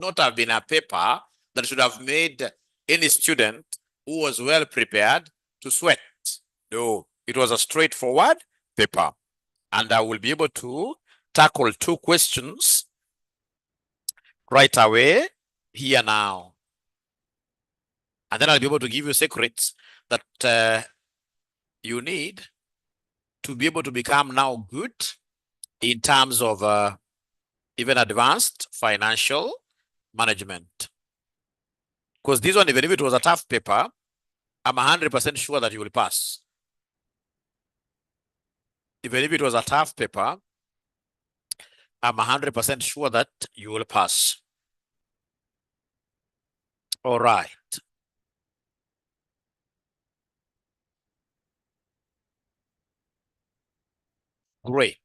not have been a paper that should have made any student who was well prepared to sweat. No, it was a straightforward paper. And I will be able to tackle 2 questions right away here now. And then I'll be able to give you secrets that you need to be able to become now good in terms of even advanced financial management. Because this one, even if it was a tough paper, I'm 100% sure that you will pass. Even if it was a tough paper, I'm 100% sure that you will pass. All right. Great.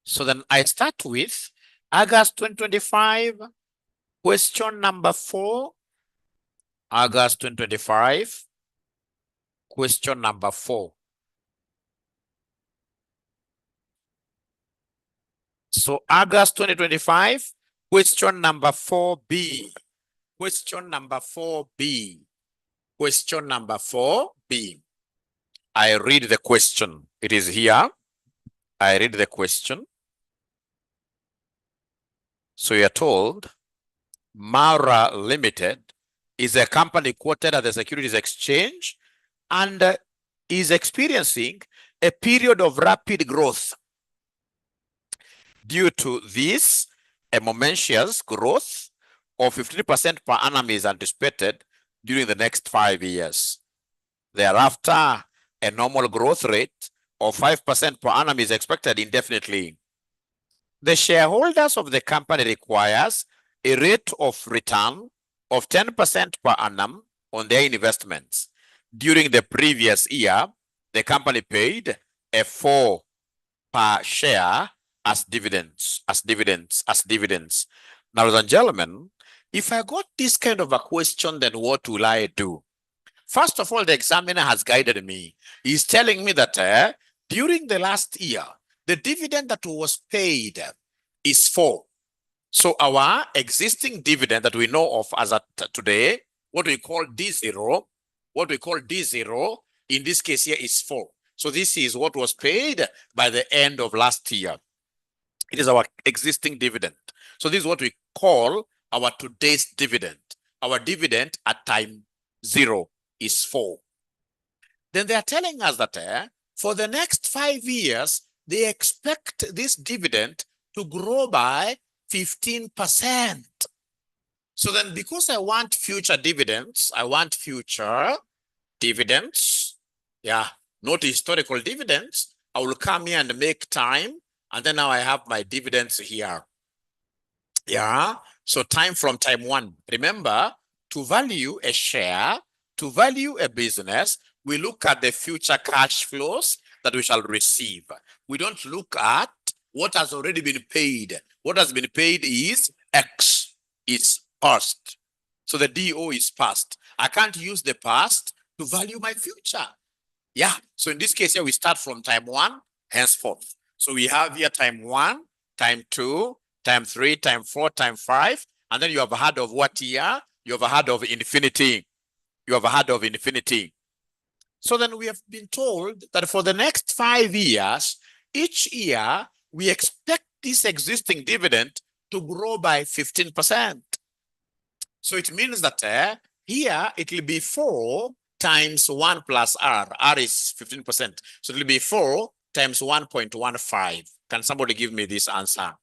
So then I start with August 2025, question number 4. August 2025, question number 4. So August 2025, question number 4B. Question number 4B. Question number 4B. I read the question. It is here. I read the question. So you're told, Mara Limited is a company quoted at the Securities Exchange and is experiencing a period of rapid growth. Due to this, a momentous growth of 15% per annum is anticipated during the next 5 years. Thereafter, a normal growth rate of 5% per annum is expected indefinitely. The shareholders of the company requires a rate of return of 10% per annum on their investments. During the previous year, the company paid a 4 per share as dividends. Now, ladies and gentlemen, if I got this kind of a question, then what will I do? First of all, the examiner has guided me. He's telling me that during the last year, the dividend that was paid is 4. So our existing dividend that we know of as at today, what we call D0, in this case here is 4. So this is what was paid by the end of last year. It is our existing dividend. So this is what we call our today's dividend. Our dividend at time 0 is 4. Then they are telling us that for the next 5 years, they expect this dividend to grow by 15%. So then because I want future dividends, yeah, not historical dividends, I will come here and make time, and then now I have my dividends here. Yeah, so time from time 1. Remember, to value a share, to value a business, we look at the future cash flows that we shall receive. We don't look at what has already been paid. What has been paid is X, is past. So the DO is past. I can't use the past to value my future. Yeah, so in this case here, we start from time 1, henceforth. So we have here time 1, time 2, time 3, time 4, time 5, and then you have heard of what year? You have heard of infinity. So then we have been told that for the next 5 years, each year, we expect this existing dividend to grow by 15%. So it means that here it will be 4 times 1 plus R. R is 15%. So it will be 4 times 1.15. Can somebody give me this answer?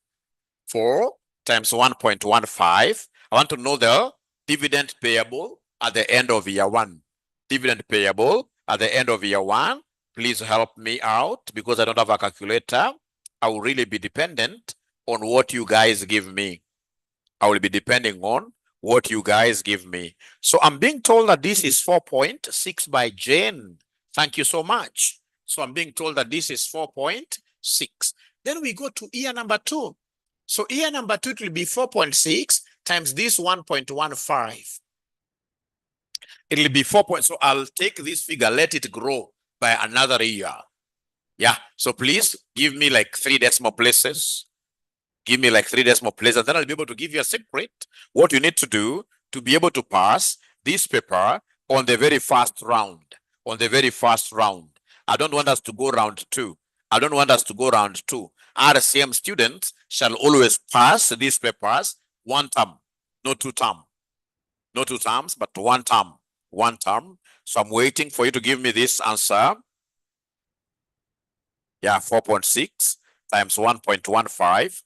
4 times 1.15. I want to know the dividend payable at the end of year 1. Dividend payable at the end of year 1. Please help me out because I don't have a calculator. I will really be dependent on what you guys give me. I will be depending on what you guys give me. So I'm being told that this is 4.6 by Jane. Thank you so much. So I'm being told that this is 4.6. Then we go to year number 2. So year number 2 it will be 4.6 times this 1.15. It will be 4. So I'll take this figure, let it grow by another year. Yeah, so please give me like 3 decimal places. Give me like 3 decimal places, and then I'll be able to give you a secret. What you need to do to be able to pass this paper on the very first round. On the very first round. I don't want us to go round 2. I don't want us to go round 2. RCM students shall always pass these papers one term, not 2 term. Not 2 terms, but 1 term. 1 term. So I'm waiting for you to give me this answer. Yeah, 4.6 times 1.15.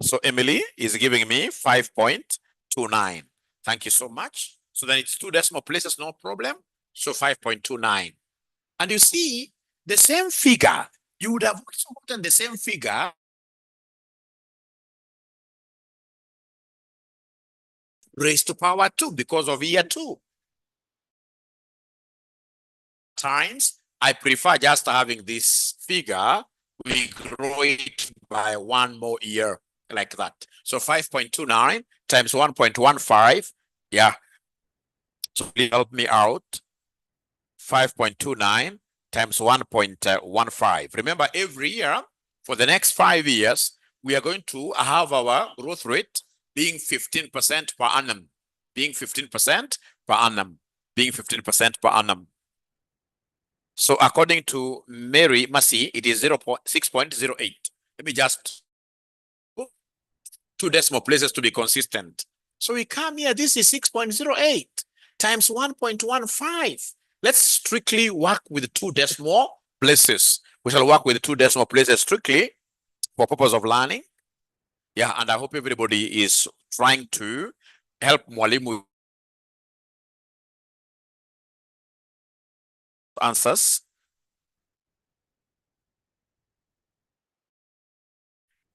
So Emily is giving me 5.29. Thank you so much. So then it's 2 decimal places, no problem. So 5.29. And you see, the same figure, you would have also gotten the same figure raised to power 2 because of year 2. Times, I prefer just having this figure, we grow it by 1 more year, like that. So 5.29 times 1.15, yeah. So please help me out. 5.29 times 1.15. Remember, every year for the next 5 years, we are going to have our growth rate being 15% per annum, being 15% per annum, being 15% per annum. So according to Mary Massey, it is 6.08. Let me just 2 decimal places to be consistent. So we come here, this is 6.08 times 1.15. Let's strictly work with 2 decimal places. We shall work with 2 decimal places strictly for purpose of learning. Yeah, and I hope everybody is trying to help Mwalimu answers.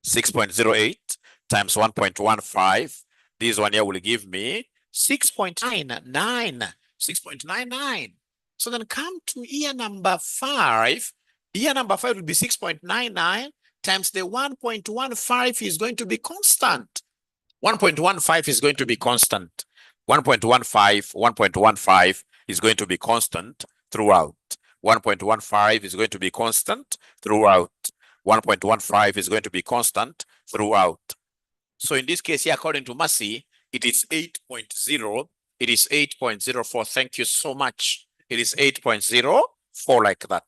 6.08 times 1.15. This one here will give me 6.99. 6.99. So then come to year number 5. Year number 5 will be 6.99 times the 1.15 is going to be constant. 1.15 is going to be constant. 1.15 is going to be constant throughout. 1.15 is going to be constant throughout. 1.15 is going to be constant throughout. So in this case here, according to Massey, it is 8.0. It is 8.04. Thank you so much. It is 8.04 like that.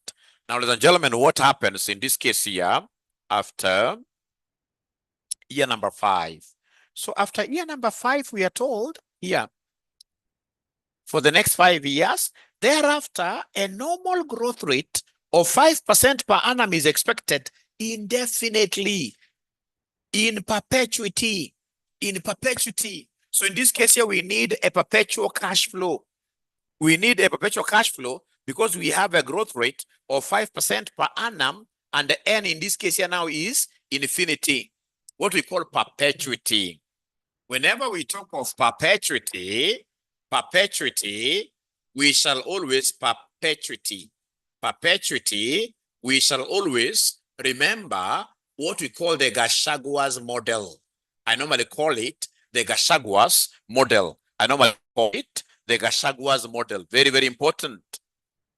Now, ladies and gentlemen, what happens in this case here after year number 5? So after year number 5, we are told here, for the next 5 years, thereafter, a normal growth rate of 5% per annum is expected indefinitely, in perpetuity, in perpetuity. So in this case here, we need a perpetual cash flow. We need a perpetual cash flow because we have a growth rate of 5% per annum, and the N in this case here now is infinity, what we call perpetuity. Whenever we talk of perpetuity, we shall always perpetuity, we shall always remember what we call the Gachagua model. I normally call it the Gachagua model. I normally call it the Gachagua model. Very, very important.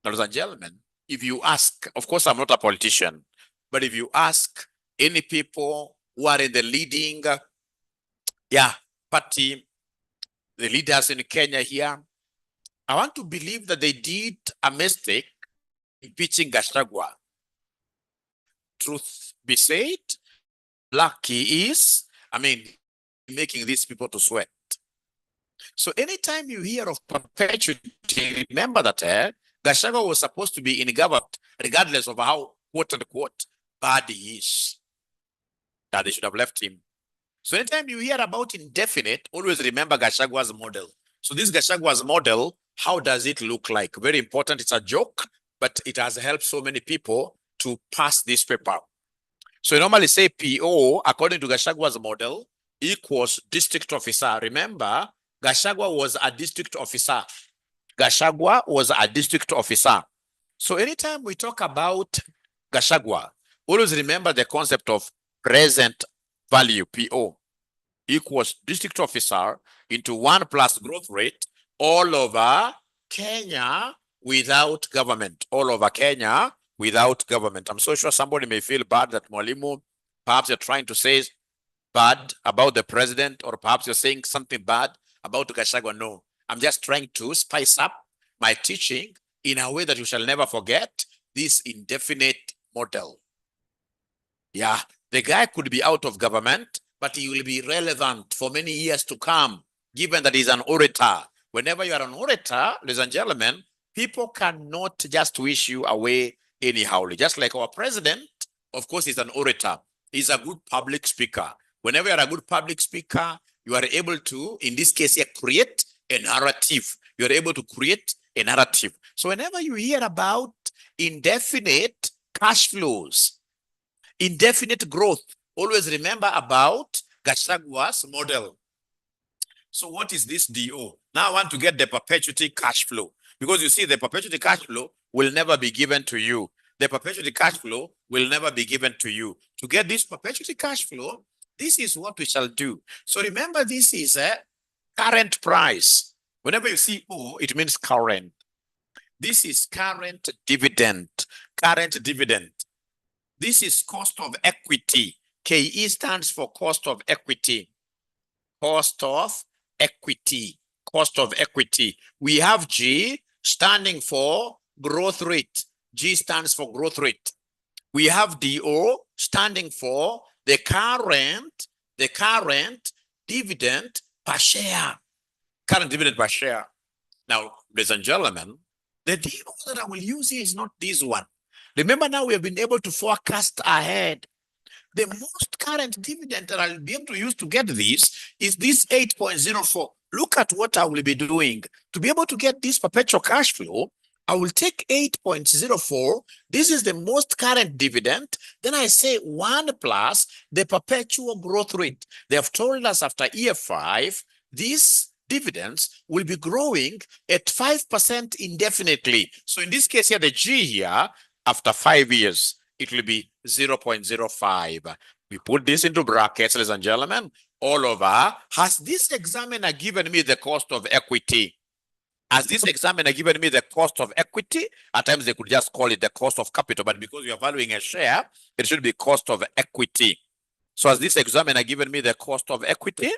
Ladies and gentlemen, if you ask, of course, I'm not a politician, but if you ask any people who are in the leading party, the leaders in Kenya here, I want to believe that they did a mistake impeaching Gachagua. Truth be said, lucky is, making these people to sweat. So anytime you hear of perpetuity, remember that Gachagua was supposed to be in government, regardless of how, quote unquote, bad he is. That they should have left him. So anytime you hear about indefinite, always remember Gachagua's model. So this Gachagua's model, how does it look like? Very important. It's a joke, but it has helped so many people to pass this paper. So you normally say PO, according to Gachagua's model, equals district officer. Remember, Gachagua was a district officer. Gachagua was a district officer. So anytime we talk about Gachagua, always remember the concept of present value, PO, equals district officer into 1 plus growth rate all over Kenya without government, all over Kenya without government. I'm so sure somebody may feel bad that Mwalimu, perhaps you're trying to say bad about the president, or perhaps you're saying something bad about Gachagua. No, I'm just trying to spice up my teaching in a way that you shall never forget this indefinite model. Yeah, the guy could be out of government, but he will be relevant for many years to come, given that he's an orator. Whenever you are an orator, ladies and gentlemen, people cannot just wish you away anyhow. Just like our president, of course, he's an orator. He's a good public speaker. Whenever you're a good public speaker, you are able to, in this case here, create a narrative. You're able to create a narrative. So whenever you hear about indefinite cash flows, indefinite growth, always remember about Gachagua's model. So what is this DO? Now I want to get the perpetuity cash flow, because you see the perpetuity cash flow will never be given to you. The perpetuity cash flow will never be given to you. To get this perpetuity cash flow, this is what we shall do. So remember, this is a current price. Whenever you see O, it means current. This is current dividend. Current dividend. This is cost of equity. KE stands for cost of equity. Cost of equity. Cost of equity. We have G standing for growth rate. G stands for growth rate. We have DO standing for the current dividend per share. Current dividend per share. Now, ladies and gentlemen, the DO that I will use here is not this one. Remember, now we have been able to forecast ahead. The most current dividend that I'll be able to use to get this is this 8.04. Look at what I will be doing. To be able to get this perpetual cash flow, I will take 8.04. This is the most current dividend. Then I say 1 plus the perpetual growth rate. They have told us after year 5, these dividends will be growing at 5% indefinitely. So in this case here, the G here, after 5 years, it will be 0.05. We put this into brackets, ladies and gentlemen, all over. Has this examiner given me the cost of equity? Has this examiner given me the cost of equity? At times they could just call it the cost of capital, but because you're valuing a share, it should be cost of equity. So has this examiner given me the cost of equity?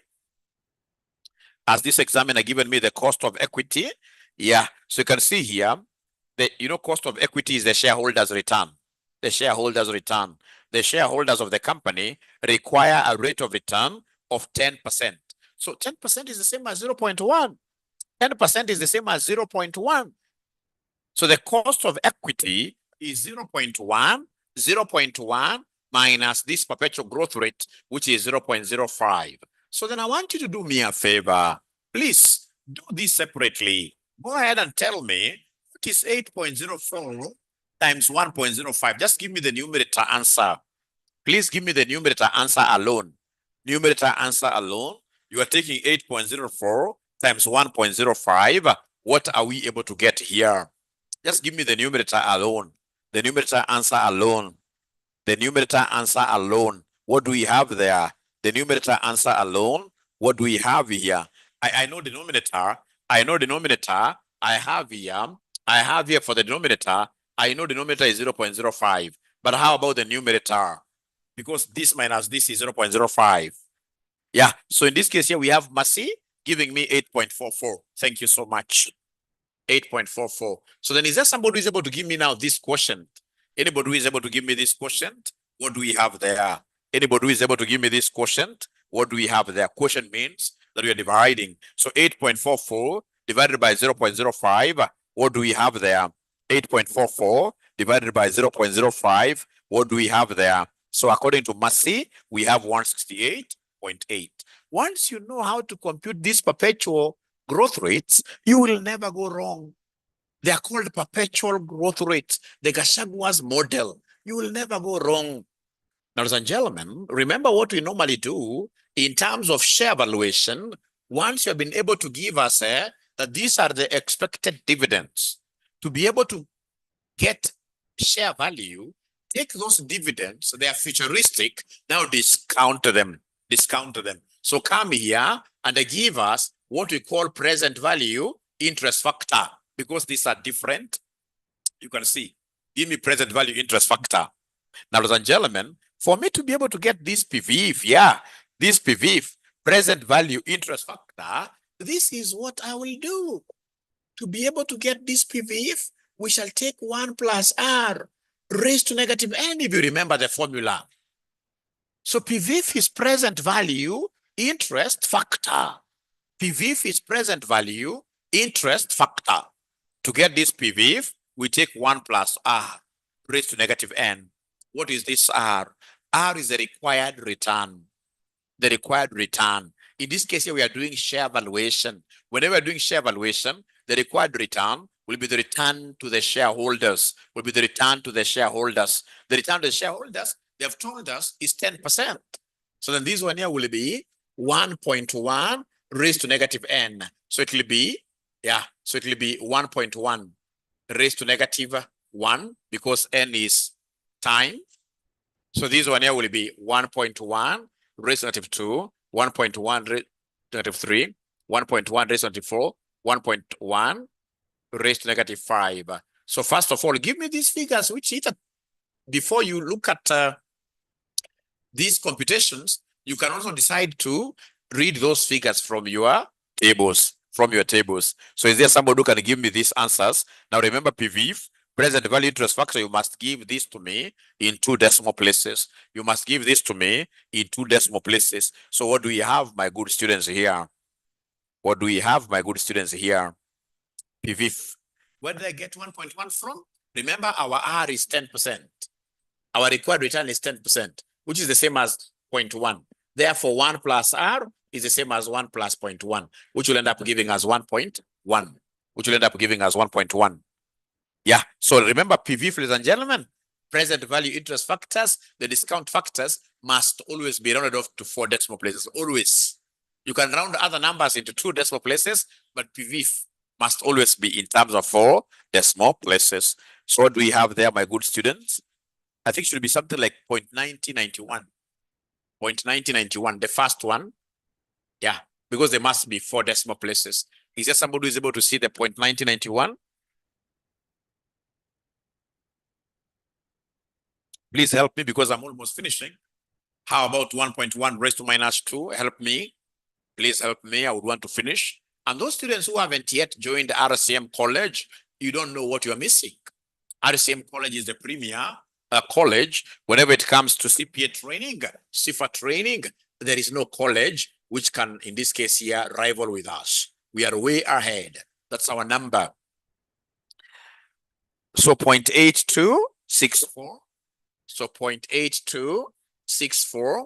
Has this examiner given me the cost of equity? Yeah, so you can see here, the cost of equity is the shareholders' return. The shareholders' return. The shareholders of the company require a rate of return of 10%. So 10% is the same as 0.1. 10% is the same as 0.1. So the cost of equity is 0.1 minus this perpetual growth rate, which is 0.05. So then I want you to do me a favor. Please do this separately. Go ahead and tell me what is 8.04 times 1.05. Just give me the numerator answer. Please give me the numerator answer alone. Numerator answer alone. You are taking 8.04 times 1.05. What are we able to get here? Just give me the numerator alone. The numerator answer alone. The numerator answer alone. What do we have there? The numerator answer alone. What do we have here? I know denominator. I know denominator. I have here for the denominator. I know denominator is 0.05. But how about the numerator? Because this minus this is 0.05. Yeah. So in this case here, we have Mercy giving me 8.44. Thank you so much. 8.44. So then is there somebody who is able to give me now this quotient? Anybody who is able to give me this quotient? What do we have there? Anybody who is able to give me this quotient? What do we have there? Quotient means that we are dividing. So 8.44 divided by 0.05. What do we have there? 8.44 divided by 0.05. What do we have there? So according to Mercy, we have 168.8. Once you know how to compute these perpetual growth rates, you will never go wrong. They are called perpetual growth rates. The Gachagua's model. You will never go wrong. Now, ladies and gentlemen, remember what we normally do in terms of share valuation. Once you have been able to give us that these are the expected dividends, to be able to get share value, take those dividends, they are futuristic, now discount them. So come here and they give us what we call present value interest factor, because these are different. You can see Give me present value interest factor. Now, ladies and gentlemen, for me to be able to get this PVIF, this PVIF, present value interest factor, this is what I will do. To be able to get this PVIF, we shall take 1 plus R raised to negative n, if you remember the formula. So PVIF is present value interest factor. PVIF is present value interest factor. To get this PVIF, we take 1 plus R raised to negative n. What is this R? R is the required return. The required return. In this case here, we are doing share valuation. Whenever we're doing share valuation, the required return will be the return to the shareholders, will be the return to the shareholders. The return to the shareholders, they have told us, is 10%. So then this one here will be 1.1 raised to negative n. So it will be, so it will be 1.1 raised to negative 1 because n is time. So this one here will be 1.1 raised to negative 2, 1.1 raised to negative 3, 1.1 raised to negative 4, 1.1 raised to negative 5. So first of all, give me these figures, which either before you look at these computations, you can also decide to read those figures from your tables. So is there somebody who can give me these answers? Now remember PVIF, present value interest factor, you must give this to me in 2 decimal places. You must give this to me in 2 decimal places. So what do we have, my good students here? What do we have, my good students here? PVIF. Where did I get 1.1 from? Remember, our R is 10%. Our required return is 10%, which is the same as 0.1. Therefore, 1 plus R is the same as 1 plus 0.1, which will end up giving us 1.1, which will end up giving us 1.1. Yeah, so remember PVIF, ladies and gentlemen, present value interest factors, the discount factors must always be rounded off to 4 decimal places, always. You can round other numbers into 2 decimal places, but PVIF must always be in terms of 4 decimal places. So what do we have there, my good students? I think it should be something like 0.9091. 0.9091, the first one. Yeah, because there must be 4 decimal places. Is there somebody who is able to see the 0.9091? Please help me because I'm almost finishing. How about 1.1 raised to minus 2? Help me. Please help me. I would want to finish. And those students who haven't yet joined RCM College, you don't know what you're missing. RCM College is the premier college. Whenever it comes to CPA training, CIFA training, there is no college which can, in this case here, rival with us. We are way ahead. That's our number. So 0.8264. So 0.8264,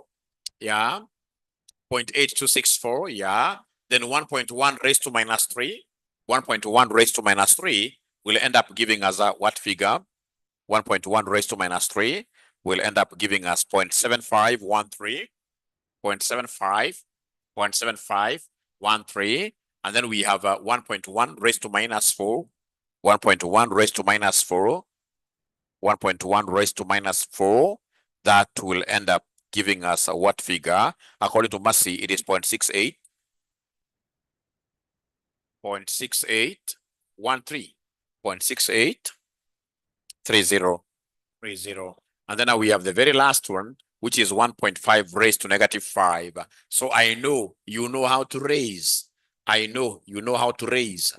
yeah. 0.8264, yeah. Then 1.1 raised to minus 3. 1.1 raised to minus 3 will end up giving us a what figure? 1.1 raised to minus 3 will end up giving us 0.7513, 0.7513, and then we have 1.1 raised to minus 4, 1.1 raised to minus 4, 1.1 raised to minus 4. That will end up giving us a what figure? According to Massey, it is 0.68. 0.6813. 0.6830. And then now we have the very last one, which is 1.5 raised to negative 5. So I know you know how to raise. I know you know how to raise.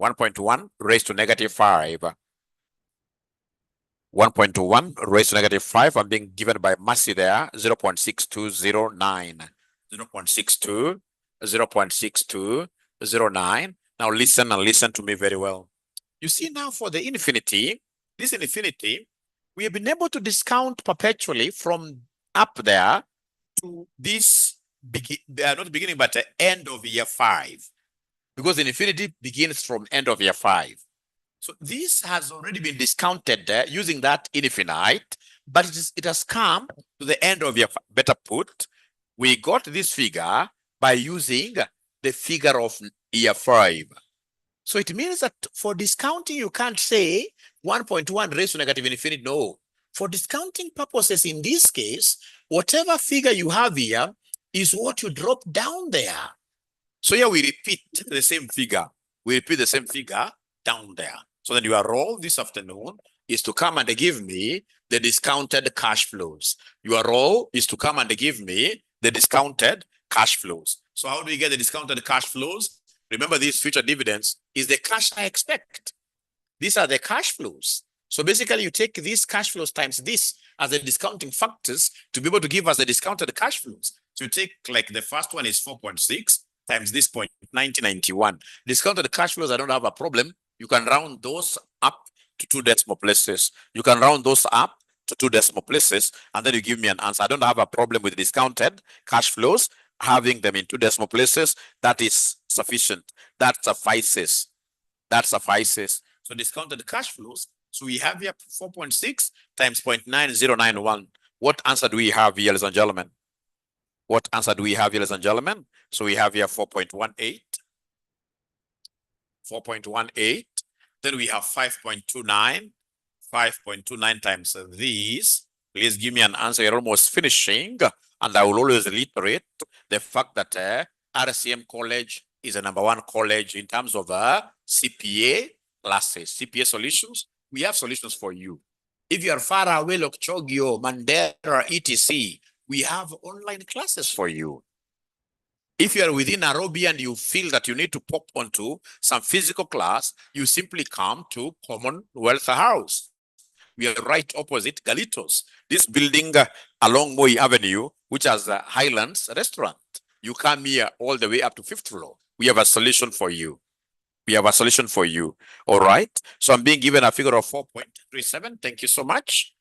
1.1 raised to negative 5. 1.1 raised to negative 5. I'm being given by Massey there, 0.6209. 0.6209. Now listen and listen to me very well. You see now for the infinity, this infinity, we have been able to discount perpetually from up there to this, not beginning, but the end of year 5. Because infinity begins from end of year 5. So this has already been discounted there using that infinite, but it has come to the end of year 5. Better put, we got this figure by using the figure of year 5. So it means that for discounting, you can't say 1.1 raised to negative infinity. No. For discounting purposes, in this case, whatever figure you have here is what you drop down there. So here we repeat the same figure. We repeat the same figure down there. So then you enroll this afternoon is to come and give me the discounted cash flows. Your role is to come and give me the discounted cash flows. So how do we get the discounted cash flows? Remember, these future dividends is the cash I expect. These are the cash flows. So basically, you take these cash flows times this as the discounting factors to be able to give us the discounted cash flows. So you take, like, the first one is 4.6 times this 0.9091. Discounted cash flows, I don't have a problem. You can round those up to 2 decimal places. You can round those up to 2 decimal places, and then you give me an answer. I don't have a problem with discounted cash flows. Having them in 2 decimal places, that is sufficient. That suffices. That suffices. So discounted cash flows. So we have here 4.6 times 0.9091. What answer do we have here, ladies and gentlemen? What answer do we have here, ladies and gentlemen? So we have here 4.18. 4.18. Then we have 5.29. 5.29 times these. Please give me an answer. You're almost finishing. And I will always reiterate the fact that RCM College is the #1 college in terms of CPA classes, CPA solutions. We have solutions for you. If you are far away, like Chogio, Mandera, etc., we have online classes for you. If you are within Nairobi and you feel that you need to pop onto some physical class, you simply come to Commonwealth House. We are right opposite Galitos, this building along Moi Avenue, which has a Highlands restaurant. You come here all the way up to 5th floor. We have a solution for you. We have a solution for you. All right. So I'm being given a figure of 4.37. Thank you so much.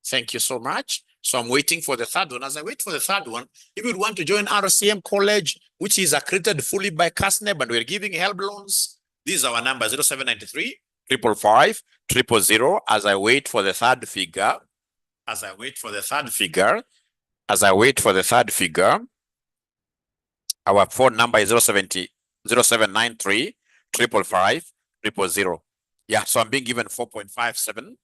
Thank you so much. So I'm waiting for the third one. As I wait for the third one, if you want to join RCM College, which is accredited fully by CASNEB, and we're giving help loans, this is our number, 0793 555 000. As I wait for the third figure, our phone number is 0793 555 000. Yeah, so I'm being given 4.57.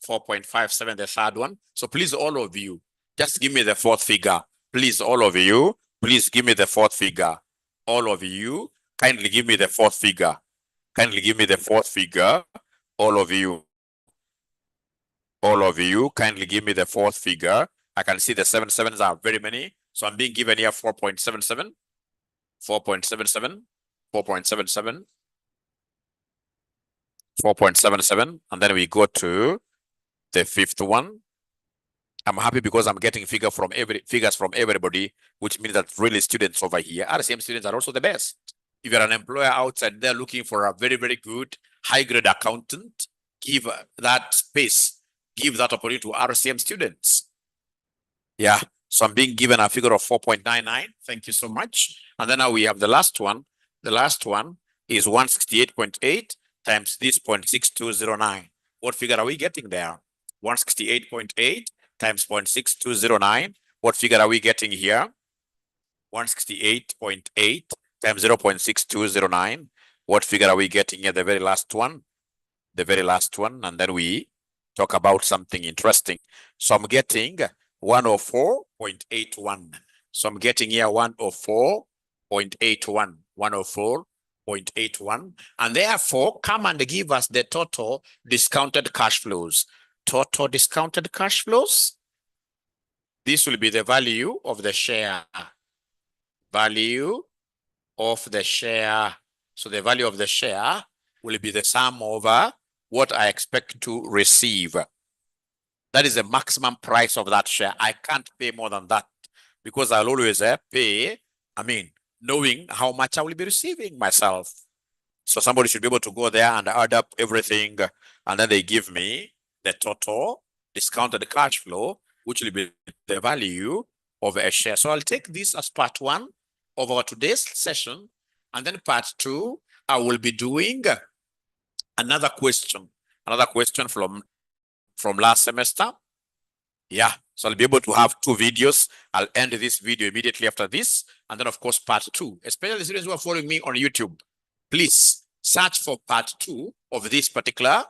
4.57, the third one. So please, all of you, just give me the fourth figure. Please, all of you, please give me the fourth figure. All of you, kindly give me the fourth figure. Kindly give me the fourth figure. All of you, kindly give me the fourth figure. I can see the 7 sevens are very many. So I'm being given here 4.77, 4.77, 4.77, 4.77. And then we go to the fifth one. I'm happy because I'm getting figures from everybody, which means that really students over here, RCM students, are also the best. If you're an employer outside there looking for a very, very good high-grade accountant, give that space, give that opportunity to RCM students. Yeah, so I'm being given a figure of 4.99. Thank you so much. And then now we have the last one. The last one is 168.8 times this 0.6209. What figure are we getting there? 168.8 times 0.6209. What figure are we getting here? 168.8 times 0.6209. What figure are we getting here? The very last one. The very last one. And then we talk about something interesting. So I'm getting 104.81. So I'm getting here 104.81. 104.81. And therefore, come and give us the total discounted cash flows. Total discounted cash flows. This will be the value of the share. Value of the share. So the value of the share will be the sum over what I expect to receive. That is the maximum price of that share. I can't pay more than that because I'll always pay, knowing how much I will be receiving myself. So somebody should be able to go there and add up everything, and then they give me the total discounted cash flow, which will be the value of a share. So I'll take this as part 1 of our today's session, and then part 2, I will be doing another question from last semester. Yeah, so I'll be able to have 2 videos. I'll end this video immediately after this, and then of course part 2, especially students who are following me on YouTube. Please search for part 2 of this particular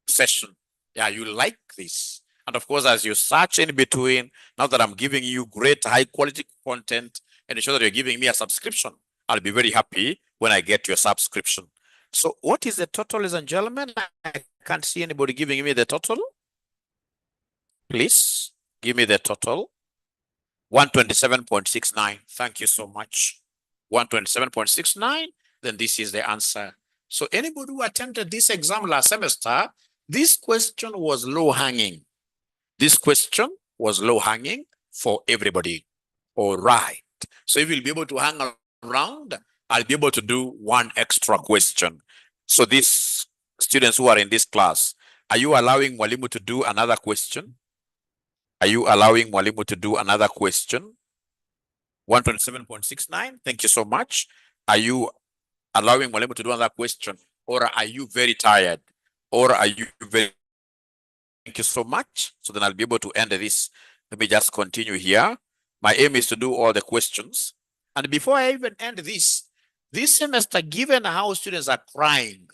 session. Yeah, you like this. And of course, as you search in between, now that I'm giving you great high quality content and ensure that you're giving me a subscription, I'll be very happy when I get your subscription. So what is the total, ladies and gentlemen? I can't see anybody giving me the total. Please give me the total. 127.69. Thank you so much. 127.69. Then this is the answer. So anybody who attempted this exam last semester, this question was low hanging. This question was low hanging for everybody. All right. So if you'll be able to hang around, I'll be able to do one extra question. So these students who are in this class, are you allowing Mwalimu to do another question? Are you allowing Mwalimu to do another question? 127.69. Thank you so much. Are you allowing Mwalimu to do another question? Or are you very tired? Or are you very... Thank you so much. So then I'll be able to end this. Let me just continue here. My aim is to do all the questions. And before I even end this semester, given how students are crying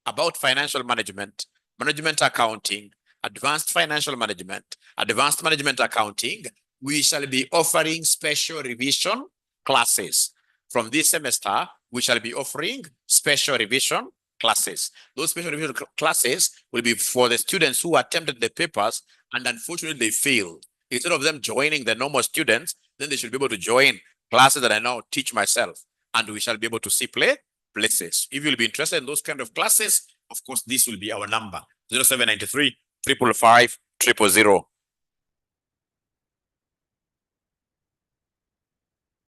about financial management, management accounting, advanced financial management, advanced management accounting, we shall be offering special revision classes. From this semester, we shall be offering special revision classes. Those special revision classes will be for the students who attempted the papers and unfortunately they failed. Instead of them joining the normal students, then they should be able to join classes that I now teach myself, and we shall be able to see places. If you'll be interested in those kind of classes, of course, this will be our number, 0793 555 000.